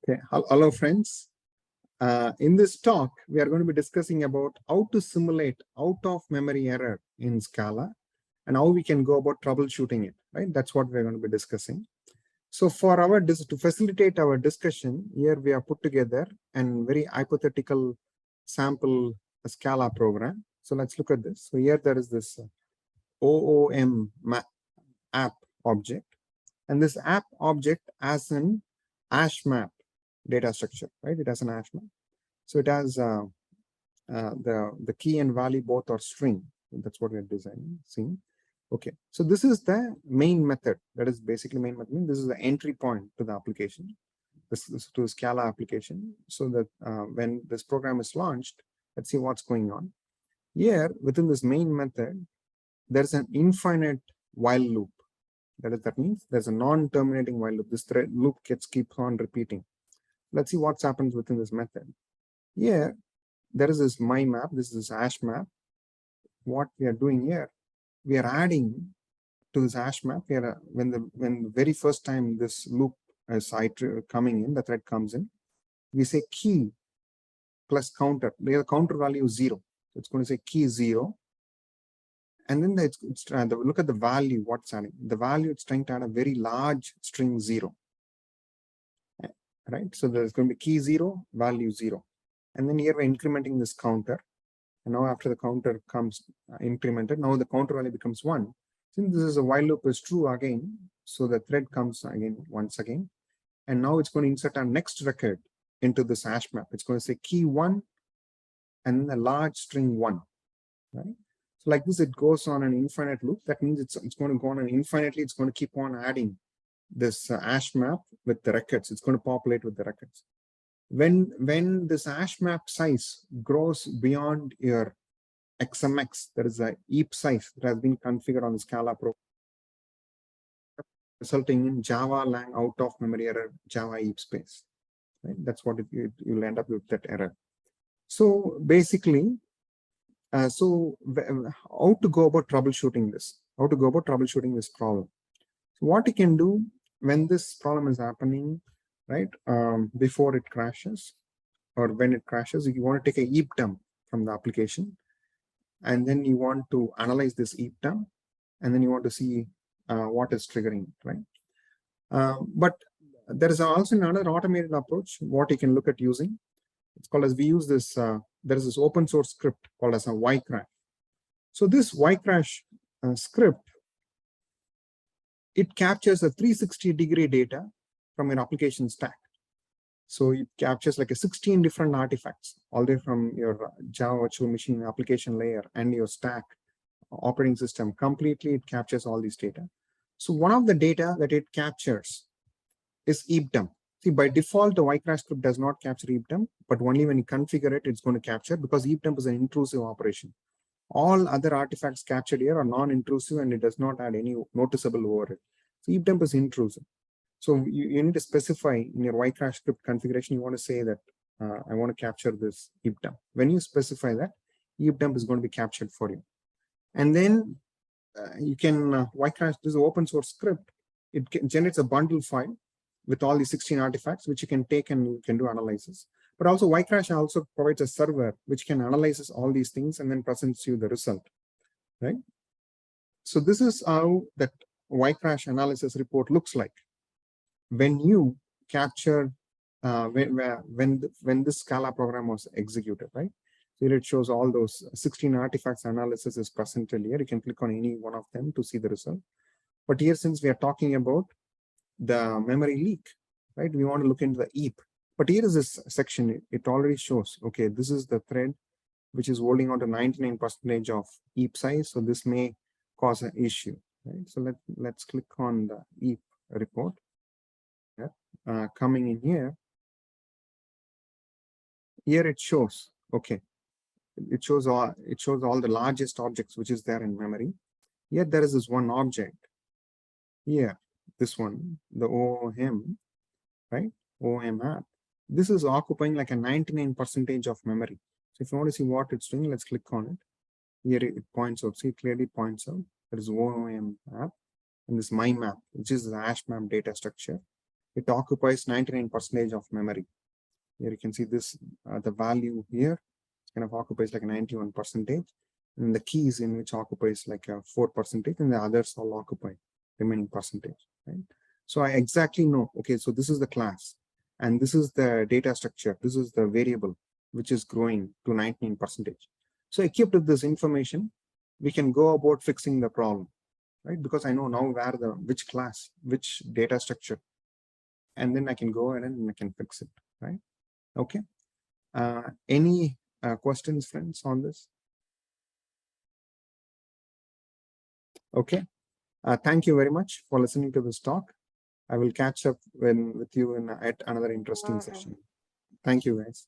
Okay, hello friends. In this talk, we are going to be discussing about how to simulate out-of-memory error in Scala and how we can go about troubleshooting it, right? That's what we're going to be discussing. So for our to facilitate our discussion, here we have put together a very hypothetical sample Scala program. So let's look at this. So here there is this OOM app object, and this app object has an hash map data structure, right? It has an hash map. So it has the key and value both are string. That's what we're designing, seeing. Okay, so this is the main method. That is basically main method. This is the entry point to the application, this to the Scala application. So that when this program is launched, let's see what's going on. Here, within this main method, there's an infinite while loop. That means there's a non-terminating while loop. This thread loop keeps on repeating. Let's see what happens within this method. Here, there is this my map. This is this hash map. What we are doing here, we are adding to this hash map. Here, when the very first time this loop is coming in, the thread comes in, we say key plus counter. The counter value is 0. So it's going to say key 0. And then look at the value, what's adding. The value, it's trying to add a very large string 0. Right? So there's going to be key 0, value 0. And then here we're incrementing this counter. And now after the counter comes incremented, now the counter value becomes 1. Since this is a while loop is true again, so the thread comes again once again. And now it's going to insert our next record into this hash map. It's going to say key 1 and then a large string 1. Right? So like this, it goes on an infinite loop. That means it's going to go on and infinitely, it's going to keep on adding this hash map with the records. It's going to populate with the records. When this hash map size grows beyond your XMX, there is a heap size that has been configured on the Scala program, resulting in java.lang.OutOfMemoryError Java heap space. Right? That's what you'll end up with, that error. So basically, how to go about troubleshooting this? How to go about troubleshooting this problem? So what you can do when this problem is happening, right, before it crashes, or when it crashes, you want to take a heap dump from the application, and then you want to analyze this heap dump, and then you want to see what is triggering, right? But there is also another automated approach, what you can look at using. It's called as, we use this, there is this open source script called as a yCrash. So this yCrash script, it captures a 360-degree data from your application stack. So it captures like 16 different artifacts, all the way from your Java virtual machine application layer and your stack operating system. Completely, it captures all these data. So one of the data that it captures is heap dump. See, by default, the yCrash script does not capture heap dump, but only when you configure it, it's going to capture, because heap dump is an intrusive operation. All other artifacts captured here are non-intrusive, and it does not add any noticeable overhead. So heap dump is intrusive. So you need to specify in your yCrash script configuration, you want to say that I want to capture this heap dump. When you specify that, heap dump is going to be captured for you. And then you can, yCrash, this is an open source script. It generates a bundle file with all these 16 artifacts, which you can take and you can do analysis. But also yCrash also provides a server which can analyze all these things and then presents you the result, right? So this is how that yCrash analysis report looks like when you capture when this Scala program was executed, right? So here it shows all those 16 artifacts analysis is presented here. You can click on any one of them to see the result. But here, since we are talking about the memory leak, right, we want to look into the heap. But here is this section, it already shows, okay, this is the thread which is holding on to 99% of heap size. So this may cause an issue, right? So let's click on the heap report. Coming in here it shows, okay, it shows all the largest objects which is there in memory. Here there is this one object here, this one, the OOM, right? OOM app. This is occupying like a 99% of memory. So if you want to see what it's doing, let's click on it. Here it points out, see, it clearly points out there is OOM app and this my map, which is the hash map data structure. it occupies 99% of memory. Here you can see this, the value here kind of occupies like 91%, and the keys in which occupies like a 4%, and the others all occupy remaining percentage, right? So I exactly know, okay, so this is the class, and this is the data structure, this is the variable which is growing to 19%. So equipped with this information, we can go about fixing the problem, right? Because I know now where which class, which data structure, and then I can go ahead and I can fix it, right? Okay. Any questions, friends, on this? Okay. Thank you very much for listening to this talk. I will catch up with you at another interesting session. Thank you, guys.